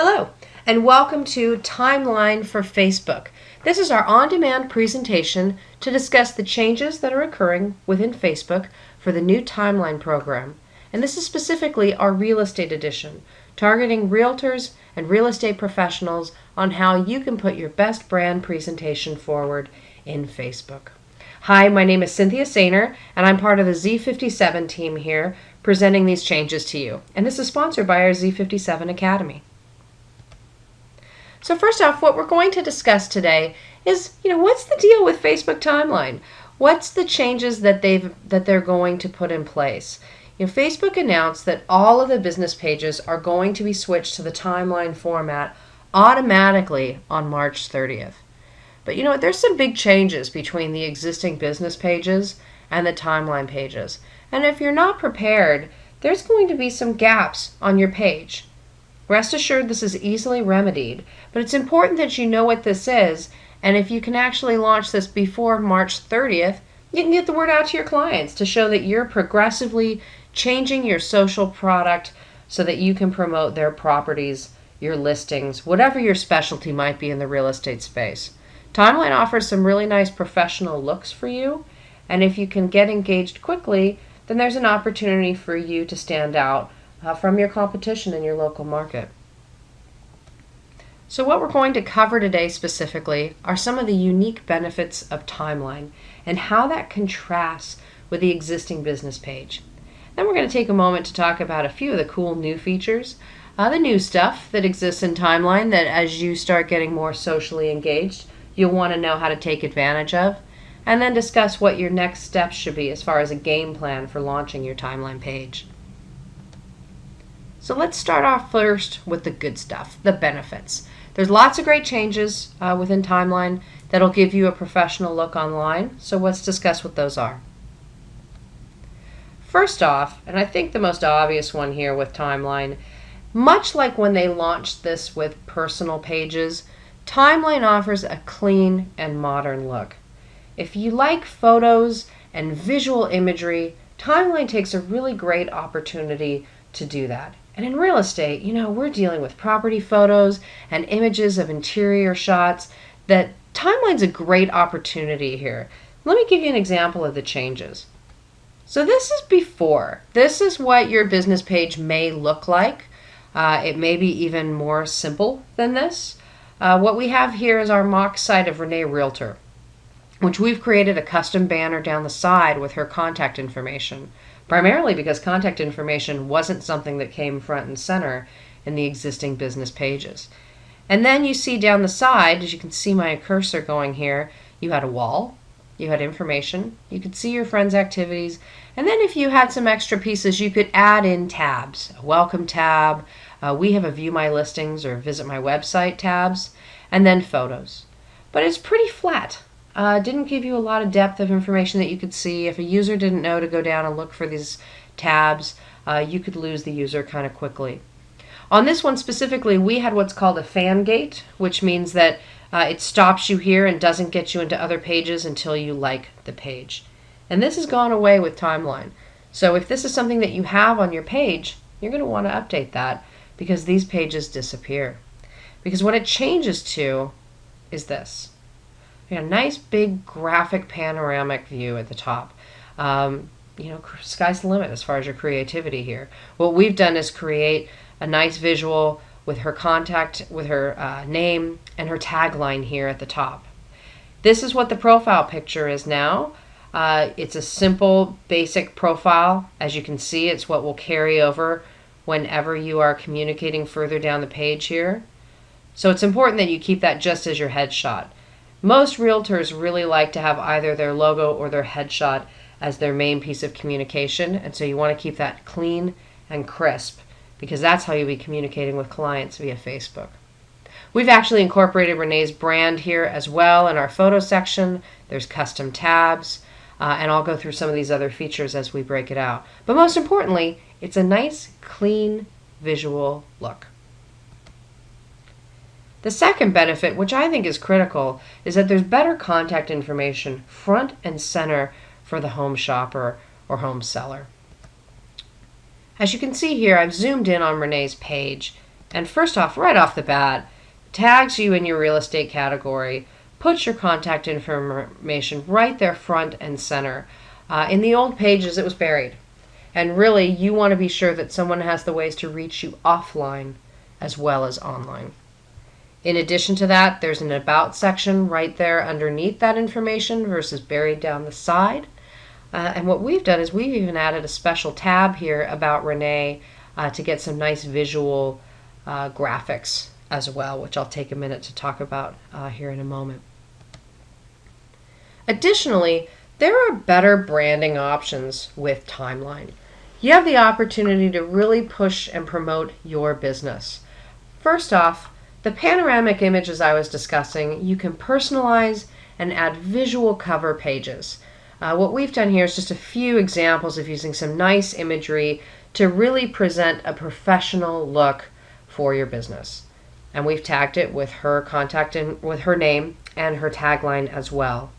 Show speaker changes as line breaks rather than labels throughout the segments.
Hello, and welcome to Timeline for Facebook. This is our on-demand presentation to discuss the changes that are occurring within Facebook for the new Timeline program. And this is specifically our real estate edition, targeting realtors and real estate professionals on how you can put your best brand presentation forward in Facebook. Hi, my name is Cynthia Sainer, and I'm part of the Z57 team here presenting these changes to you. And this is sponsored by our Z57 Academy. So first off, what we're going to discuss today is, what's the deal with Facebook Timeline? What's the changes that they're going to put in place? Facebook announced that all of the business pages are going to be switched to the timeline format automatically on March 30th. But there's some big changes between the existing business pages and the timeline pages. And if you're not prepared, there's going to be some gaps on your page. Rest assured this is easily remedied, but it's important that you know what this is, and if you can actually launch this before March 30th, you can get the word out to your clients to show that you're progressively changing your social product so that you can promote their properties, your listings, whatever your specialty might be in the real estate space. Timeline offers some really nice professional looks for you, and if you can get engaged quickly, then there's an opportunity for you to stand out from your competition in your local market. So what we're going to cover today specifically are some of the unique benefits of Timeline and how that contrasts with the existing business page. Then we're going to take a moment to talk about a few of the cool new features, the new stuff that exists in Timeline that as you start getting more socially engaged, you'll want to know how to take advantage of, and then discuss what your next steps should be as far as a game plan for launching your Timeline page. So let's start off first with the good stuff, the benefits. There's lots of great changes within Timeline that'll give you a professional look online, so let's discuss what those are. First off, and I think the most obvious one here with Timeline, much like when they launched this with personal pages, Timeline offers a clean and modern look. If you like photos and visual imagery, Timeline takes a really great opportunity to do that. And in real estate, we're dealing with property photos and images of interior shots that Timeline's a great opportunity here. Let me give you an example of the changes. So this is before. This is what your business page may look like. It may be even more simple than this. What we have here is our mock site of Renee Realtor, which we've created a custom banner down the side with her contact information, primarily because contact information wasn't something that came front and center in the existing business pages. And then you see down the side, as you can see my cursor going here, you had a wall, you had information, you could see your friends' activities, and then if you had some extra pieces, you could add in tabs, a welcome tab, we have a view my listings or visit my website tabs, and then photos. But it's pretty flat. Didn't give you a lot of depth of information that you could see. If a user didn't know to go down and look for these tabs, you could lose the user kind of quickly. On this one specifically, we had what's called a fan gate, which means that it stops you here and doesn't get you into other pages until you like the page. And this has gone away with Timeline. So if this is something that you have on your page, you're going to want to update that because these pages disappear. Because what it changes to is this. A nice big graphic panoramic view at the top. Sky's the limit as far as your creativity here. What we've done is create a nice visual with her contact, with her name, and her tagline here at the top. This is what the profile picture is now. It's a simple, basic profile. As you can see, it's what will carry over whenever you are communicating further down the page here. So it's important that you keep that just as your headshot. Most realtors really like to have either their logo or their headshot as their main piece of communication, and so you want to keep that clean and crisp because that's how you'll be communicating with clients via Facebook. We've actually incorporated Renee's brand here as well in our photo section. There's custom tabs, and I'll go through some of these other features as we break it out. But most importantly, it's a nice, clean, visual look. The second benefit, which I think is critical, is that there's better contact information front and center for the home shopper or home seller. As you can see here, I've zoomed in on Renee's page, And first off, right off the bat, tags you in your real estate category, puts your contact information right there front and center. In the old pages, it was buried. And really, you want to be sure that someone has the ways to reach you offline as well as online. In addition to that, there's an About section right there underneath that information versus buried down the side. And what we've done is we've even added a special tab here about Renee to get some nice visual graphics as well, which I'll take a minute to talk about here in a moment. Additionally, there are better branding options with Timeline. You have the opportunity to really push and promote your business. First off, the panoramic images I was discussing, you can personalize and add visual cover pages. What we've done here is just a few examples of using some nice imagery to really present a professional look for your business. And we've tagged it with her contact and with her name and her tagline as well.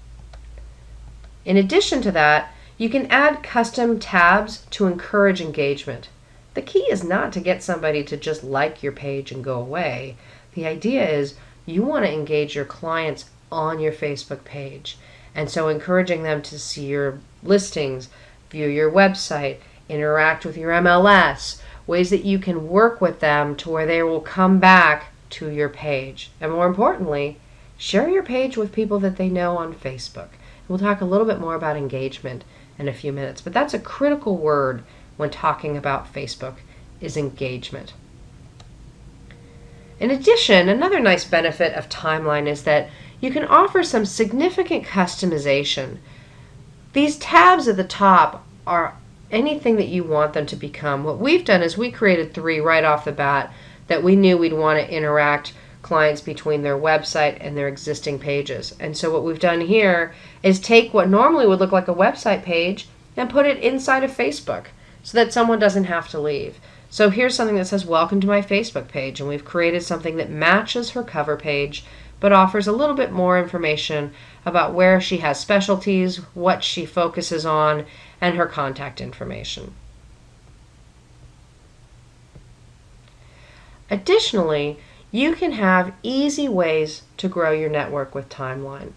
In addition to that, you can add custom tabs to encourage engagement. The key is not to get somebody to just like your page and go away. The idea is you want to engage your clients on your Facebook page. And so encouraging them to see your listings, view your website, interact with your MLS, ways that you can work with them to where they will come back to your page. And more importantly, share your page with people that they know on Facebook. We'll talk a little bit more about engagement in a few minutes, but that's a critical word when talking about Facebook is engagement. In addition, another nice benefit of Timeline is that you can offer some significant customization. These tabs at the top are anything that you want them to become. What we've done is we created 3 right off the bat that we knew we'd want to interact clients between their website and their existing pages. And so what we've done here is take what normally would look like a website page and put it inside of Facebook so that someone doesn't have to leave. So here's something that says, welcome to my Facebook page, and we've created something that matches her cover page but offers a little bit more information about where she has specialties, what she focuses on, and her contact information. Additionally, you can have easy ways to grow your network with Timeline.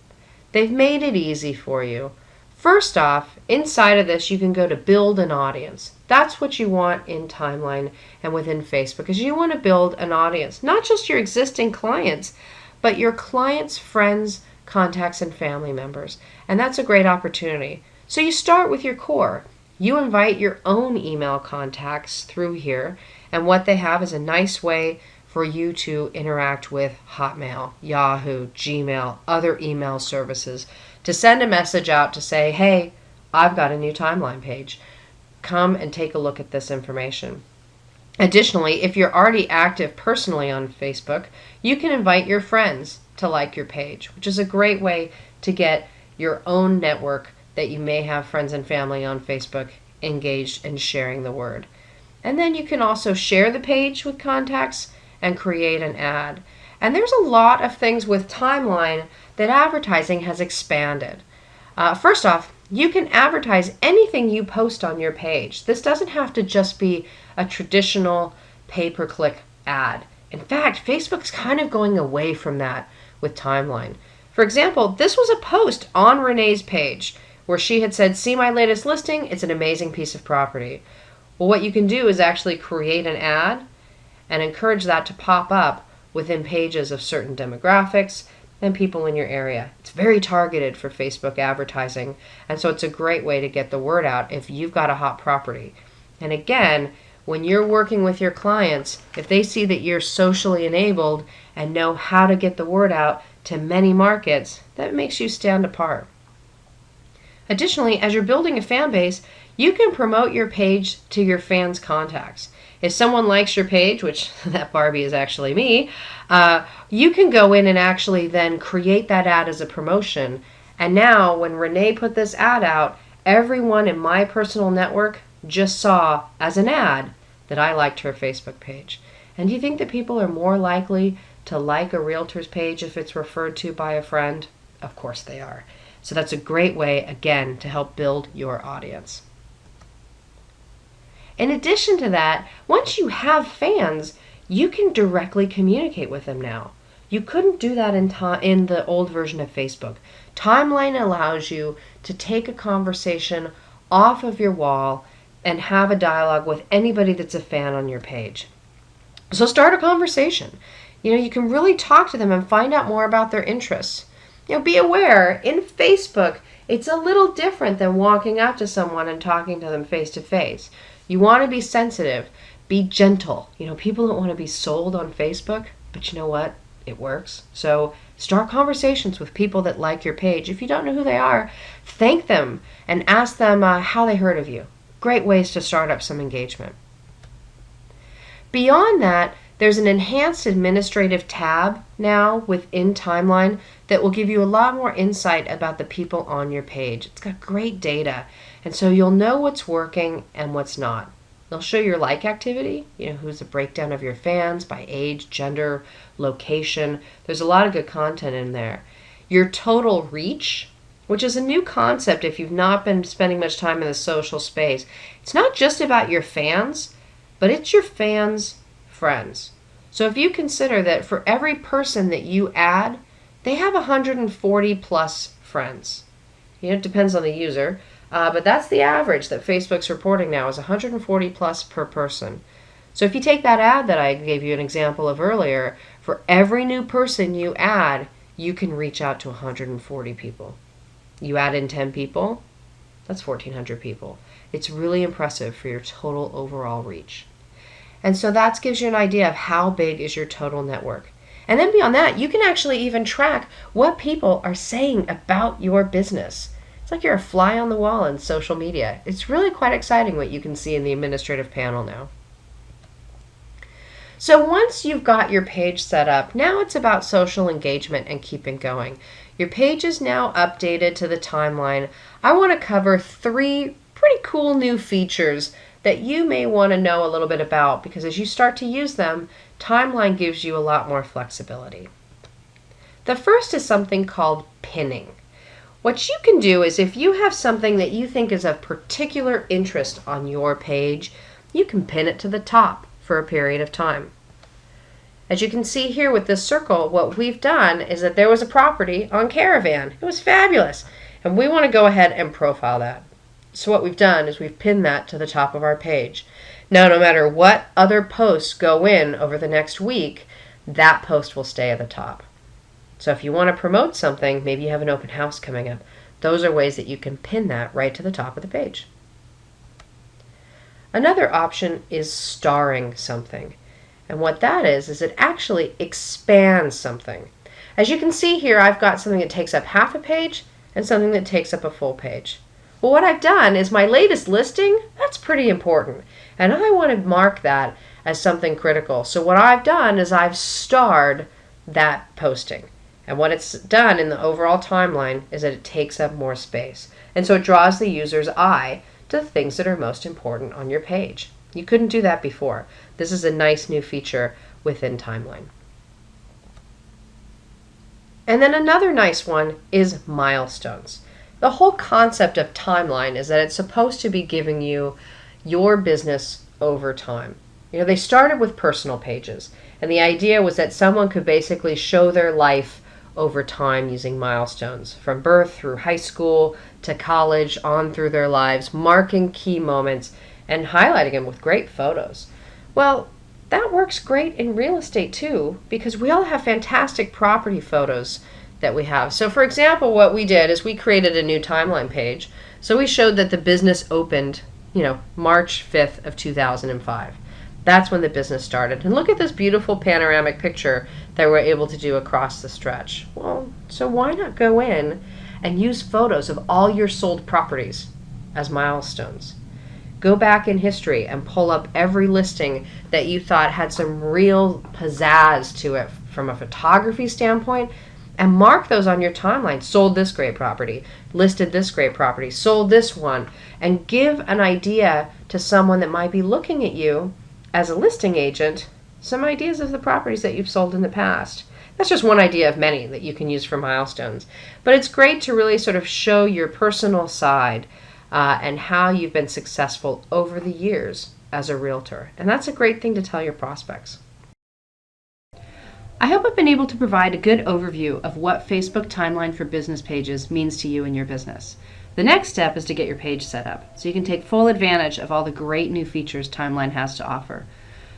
They've made it easy for you. First off, inside of this, you can go to build an audience. That's what you want in Timeline and within Facebook, is you want to build an audience, not just your existing clients, but your clients' friends, contacts, and family members. And that's a great opportunity. So you start with your core. You invite your own email contacts through here, and what they have is a nice way for you to interact with Hotmail, Yahoo, Gmail, other email services, to send a message out to say, hey, I've got a new Timeline page. Come and take a look at this information. Additionally, if you're already active personally on Facebook, you can invite your friends to like your page, which is a great way to get your own network that you may have friends and family on Facebook engaged in sharing the word. And then you can also share the page with contacts and create an ad. And there's a lot of things with Timeline that advertising has expanded. First off, you can advertise anything you post on your page. This doesn't have to just be a traditional pay-per-click ad. In fact, Facebook's kind of going away from that with Timeline. For example, this was a post on Renee's page where she had said, see my latest listing, it's an amazing piece of property. Well, what you can do is actually create an ad and encourage that to pop up within pages of certain demographics and people in your area. It's very targeted for Facebook advertising, and so it's a great way to get the word out if you've got a hot property. And again, when you're working with your clients, if they see that you're socially enabled and know how to get the word out to many markets, that makes you stand apart. Additionally, as you're building a fan base, you can promote your page to your fans' contacts. If someone likes your page, which that Barbie is actually me, you can go in and actually then create that ad as a promotion. And now when Renee put this ad out, everyone in my personal network just saw as an ad that I liked her Facebook page. And do you think that people are more likely to like a realtor's page if it's referred to by a friend? Of course they are. So that's a great way, again, to help build your audience. In addition to that, once you have fans, you can directly communicate with them now. You couldn't do that in the old version of Facebook. Timeline allows you to take a conversation off of your wall and have a dialogue with anybody that's a fan on your page. So start a conversation. You can really talk to them and find out more about their interests. Be aware, in Facebook, it's a little different than walking up to someone and talking to them face to face. You want to be sensitive, be gentle. People don't want to be sold on Facebook, but you know what? It works. So start conversations with people that like your page. If you don't know who they are, thank them and ask them how they heard of you. Great ways to start up some engagement. Beyond that, there's an enhanced administrative tab now within Timeline that will give you a lot more insight about the people on your page. It's got great data, and so you'll know what's working and what's not. They'll show your like activity, who's a breakdown of your fans by age, gender, location. There's a lot of good content in there. Your total reach, which is a new concept if you've not been spending much time in the social space. It's not just about your fans, but it's your fans' friends. So if you consider that for every person that you add, they have 140 plus friends. It depends on the user. But that's the average that Facebook's reporting now is 140 plus per person. So if you take that ad that I gave you an example of earlier, for every new person you add, you can reach out to 140 people. You add in 10 people, that's 1,400 people. It's really impressive for your total overall reach. And so that gives you an idea of how big is your total network. And then beyond that, you can actually even track what people are saying about your business. It's like you're a fly on the wall in social media. It's really quite exciting what you can see in the administrative panel now. So once you've got your page set up, now it's about social engagement and keeping going. Your page is now updated to the Timeline. I want to cover 3 pretty cool new features that you may want to know a little bit about, because as you start to use them, Timeline gives you a lot more flexibility. The first is something called pinning. What you can do is if you have something that you think is of particular interest on your page, you can pin it to the top for a period of time. As you can see here with this circle, what we've done is that there was a property on Caravan. It was fabulous, and we want to go ahead and profile that. So what we've done is we've pinned that to the top of our page. Now, no matter what other posts go in over the next week, that post will stay at the top. So if you want to promote something, maybe you have an open house coming up, those are ways that you can pin that right to the top of the page. Another option is starring something. And what that is it actually expands something. As you can see here, I've got something that takes up half a page and something that takes up a full page. Well, what I've done is my latest listing, that's pretty important. And I want to mark that as something critical. So what I've done is I've starred that posting. And what it's done in the overall timeline is that it takes up more space. And so it draws the user's eye to the things that are most important on your page. You couldn't do that before. This is a nice new feature within Timeline. And then another nice one is milestones. The whole concept of Timeline is that it's supposed to be giving you your business over time. They started with personal pages, and the idea was that someone could basically show their life over time using milestones, from birth through high school to college, on through their lives, marking key moments and highlighting them with great photos. Well, that works great in real estate too, because we all have fantastic property photos that we have. So for example, what we did is we created a new Timeline page. So we showed that the business opened, March 5th of 2005. That's when the business started. And look at this beautiful panoramic picture that we're able to do across the stretch. Well, so why not go in and use photos of all your sold properties as milestones? Go back in history and pull up every listing that you thought had some real pizzazz to it from a photography standpoint, and mark those on your timeline. Sold this great property, listed this great property, sold this one, and give an idea to someone that might be looking at you as a listing agent, some ideas of the properties that you've sold in the past. That's just one idea of many that you can use for milestones. But it's great to really sort of show your personal side and how you've been successful over the years as a realtor. And that's a great thing to tell your prospects.
I hope I've been able to provide a good overview of what Facebook Timeline for Business pages means to you and your business. The next step is to get your page set up so you can take full advantage of all the great new features Timeline has to offer.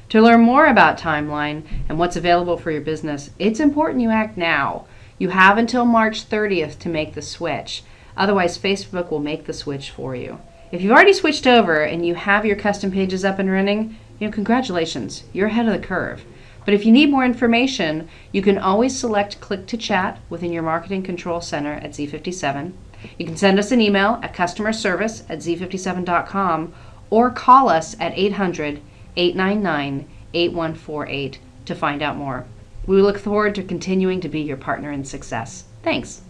To learn more about Timeline and what's available for your business, it's important you act now. You have until March 30th to make the switch. Otherwise, Facebook will make the switch for you. If you've already switched over and you have your custom pages up and running, congratulations, you're ahead of the curve. But if you need more information, you can always select Click to Chat within your Marketing Control Center at Z57. You can send us an email at customerservice@z57.com or call us at 800-899-8148 to find out more. We look forward to continuing to be your partner in success. Thanks.